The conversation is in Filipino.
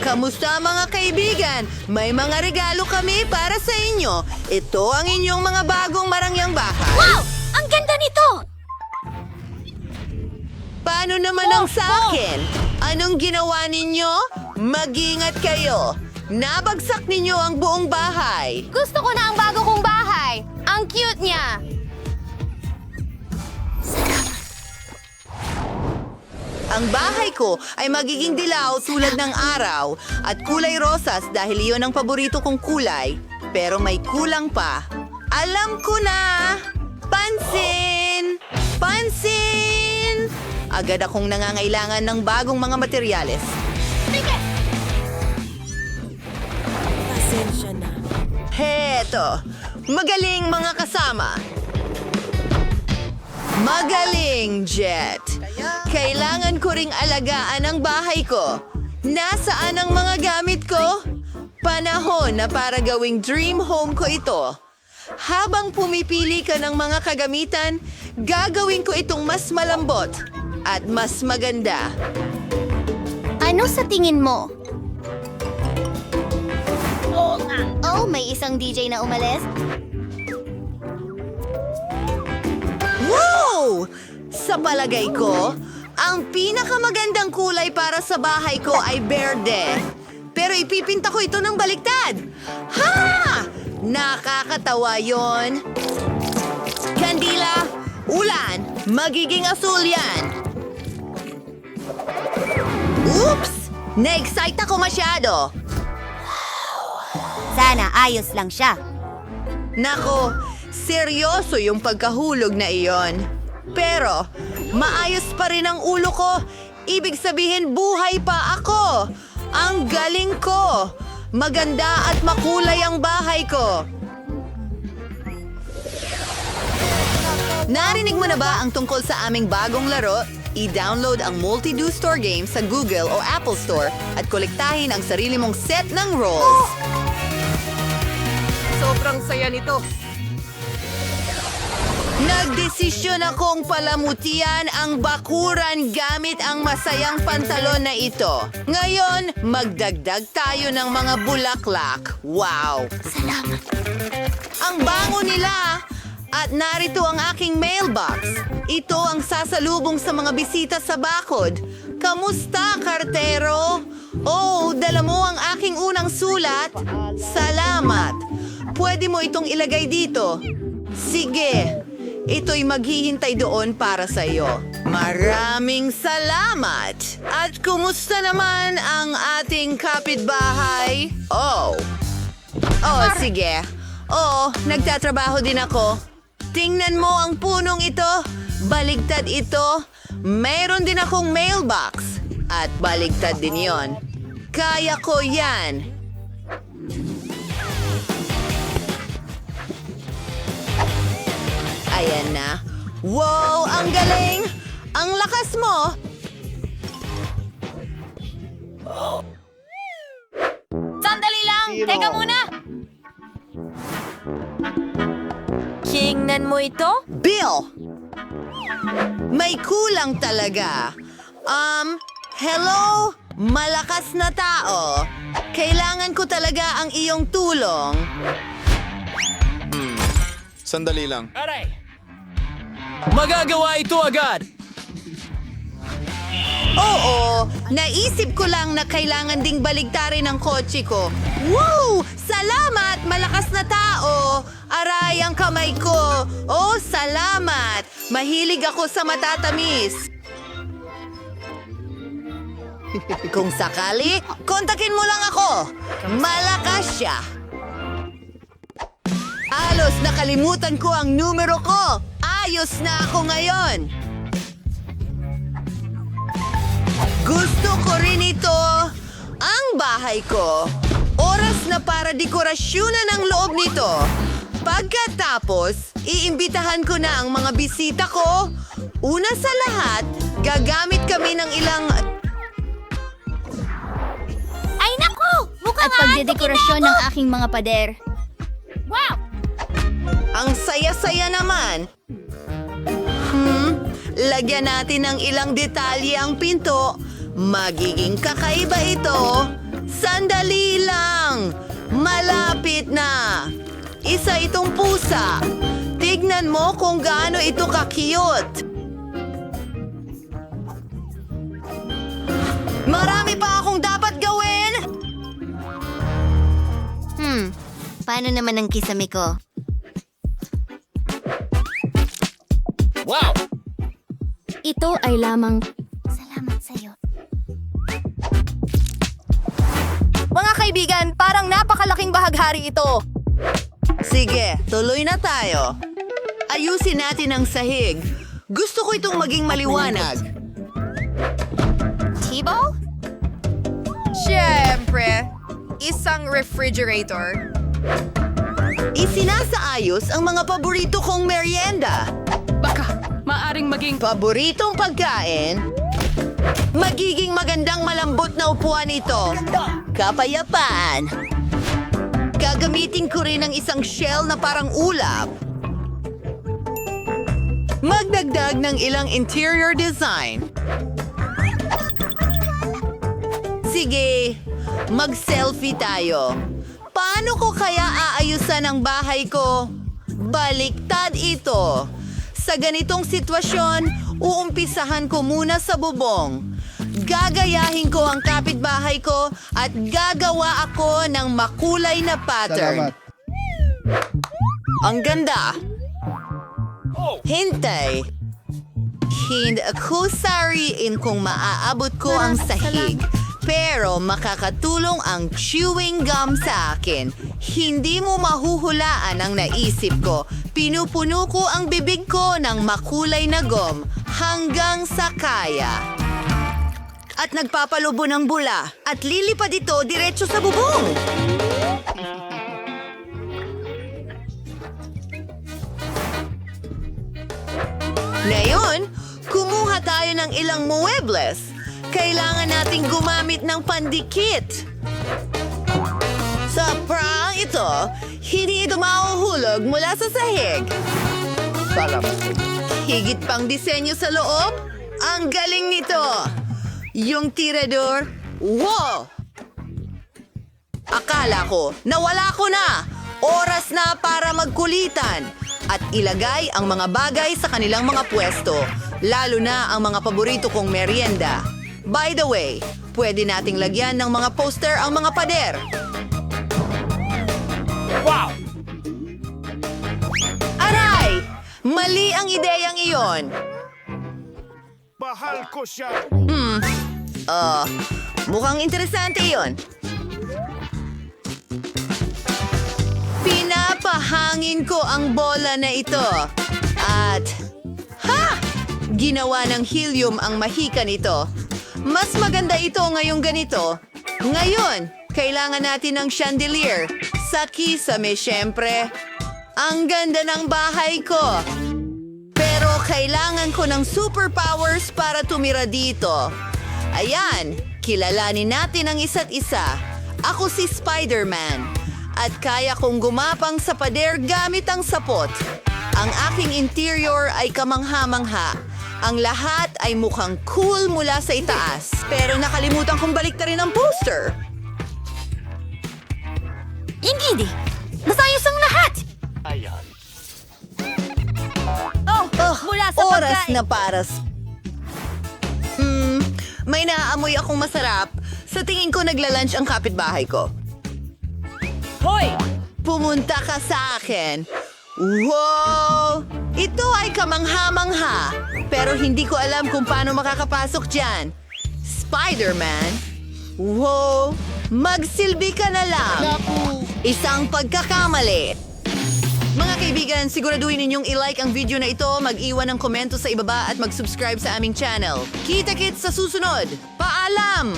Kamusta mga kaibigan? May mga regalo kami para sa inyo. Ito ang inyong mga bagong marangyang bahay. Wow! Ang ganda nito! Paano naman ang sa akin? Anong ginawa ninyo? Mag-ingat kayo. Nabagsak ninyo ang buong bahay. Gusto ko na ang bago kong bahay. Ang cute niya. Ang bahay ko ay magiging dilaw tulad ng araw at kulay rosas dahil iyon ang paborito kong kulay. Pero may kulang pa. Alam ko na! Pansin! Pansin! Agad akong nangangailangan ng bagong mga materyales. Pasensya na. Heto! Magaling mga kasama! Magaling, Jet! Kailangan ko ring alagaan ang bahay ko. Nasaan ang mga gamit ko? Panahon na para gawing dream home ko ito. Habang pumipili ka ng mga kagamitan, gagawin ko itong mas malambot at mas maganda. Ano sa tingin mo? Oh, may isang DJ na umalis? Wow! Sa palagay ko, ang pinakamagandang kulay para sa bahay ko ay berde. Pero ipipinta ko ito ng baliktad. Ha! Nakakatawa yon. Kandila, ulan, magiging asul yan. Oops! Na-excite ako masyado. Sana ayos lang siya. Nako, seryoso yung pagkahulog na iyon. Pero, maayos pa rin ang ulo ko. Ibig sabihin, buhay pa ako. Ang galing ko. Maganda at makulay ang bahay ko. Narinig mo na ba ang tungkol sa aming bagong laro? I-download ang Multi-Do Store game sa Google o Apple Store at kolektahin ang sarili mong set ng rolls. Sobrang saya nito. Nagdesisyon akong palamutian ang bakuran gamit ang masayang pantalon na ito. Ngayon, magdagdag tayo ng mga bulaklak. Wow! Salamat. Ang bango nila! At narito ang aking mailbox. Ito ang sasalubong sa mga bisita sa bakod. Kamusta, kartero? Oh, dala mo ang aking unang sulat? Salamat! Pwede mo itong ilagay dito. Sige, ito'y maghihintay doon para sa iyo. Maraming salamat! At kumusta naman ang ating kapitbahay? Oh, sige. Oo, nagtatrabaho din ako. Tingnan mo ang punong ito. Baligtad ito. Mayroon din akong mailbox. At baligtad din yon. Kaya ko yan. Ayan na. Wow, ang galing! Ang lakas mo! Sandali lang! Teka muna! Tingnan mo ito? Bill! May kulang talaga. Hello? Malakas na tao. Kailangan ko talaga ang iyong tulong. Sandali lang. Magagawa ito agad! Oo, naisip ko lang na kailangan ding baligtarin ang kotse ko. Woo! Salamat! Malakas na tao! Aray ang kamay ko! Oh, salamat! Mahilig ako sa matatamis. Kung sakali, kontakin mo lang ako. Malakas siya. Alos nakalimutan ko ang numero ko. Ayos na ako ngayon. Gusto ko rin ito. Ang bahay ko. Oras na para dekorasyonan ang loob nito. Pagkatapos, iimbitahan ko na ang mga bisita ko. Una sa lahat, gagamit kami ng ilang... Ay naku! Mukhang At pagdedekorasyon ng aking mga pader. Wow! Ang saya-saya naman. Lagyan natin ng ilang detalye ang pinto. Magiging kakaiba ito. Isa itong pusa. Tignan mo kung gaano ito ka-cute. Marami pa akong dapat gawin. Paano naman ang kisame ko? Wow! Ito ay lamang... Salamat sa'yo. Mga kaibigan, parang napakalaking bahaghari ito. Sige, tuloy na tayo. Ayusin natin ang sahig. Gusto ko itong maging maliwanag. Tibo? Siyempre, isang refrigerator. Isinasaayos ang mga paborito kong merienda. Baka maaring maging... Paboritong pagkain? Magiging magandang malambot na upuan ito. Kapayapaan. Gagamitin ko rin ang isang shell na parang ulap. Magdagdag ng ilang interior design. Sige, mag-selfie tayo. Paano ko kaya aayusan ang bahay ko? Baliktad ito. Sa ganitong sitwasyon, uumpisahan ko muna sa bubong. Gagayahin ko ang kapitbahay ko at gagawa ako ng makulay na pattern. Ang ganda. Hintay. Hindi ako sariin kung maaabot ko ang sahig. Pero makakatulong ang chewing gum sa akin. Hindi mo mahuhulaan ang naisip ko. Pinupuno ko ang bibig ko ng makulay na gum hanggang sa kaya. At nagpapalubo ng bula at lilipad ito diretso sa bubong. Ngayon, kumuha tayo ng ilang muebles. Kailangan nating gumamit ng pandikit. Sa prang ito, hindi ito mahuhulog mula sa sahig. Higit pang disenyo sa loob, ang galing nito. Yung tirador, wow! Akala ko, nawala ko na. Oras na para magkulitan at ilagay ang mga bagay sa kanilang mga pwesto, lalo na ang mga paborito kong merienda. By the way, pwede nating lagyan ng mga poster ang mga pader. Wow! Aray! Mali ang ideyang iyon. Mahal ko siya. Mukhang interesante iyon. Pinapahangin ko ang bola na ito. At, ginawa ng helium ang mahika nito. Mas maganda ito ngayong ganito. Ngayon, kailangan natin ng chandelier. Sa kisame, syempre. Ang ganda ng bahay ko. Pero kailangan ko ng superpowers para tumira dito. Ayan, kilalanin natin ang isa't isa. Ako si Spider-Man. At kaya kong gumapang sa pader gamit ang sapot. Ang aking interior ay kamangha-mangha. Ang lahat ay mukhang cool mula sa itaas. Pero nakalimutan kong baliktarin ang poster. Ingidi! Nasayos ang lahat! Mula sa Oras pagkain. na para may naaamoy akong masarap. Sa tingin ko nagla-lunch ang kapitbahay ko. Hoy! Pumunta ka sa akin. Wow! Ito ay kamangha-mangha. Pero hindi ko alam kung paano makakapasok dyan. Spider-Man? Wow! Magsilbi ka na lang. Isang pagkakamali. Mga kaibigan, siguraduhin ninyong i-like ang video na ito, mag-iwan ng komento sa ibaba at mag-subscribe sa aming channel. Kita-kits sa susunod. Paalam!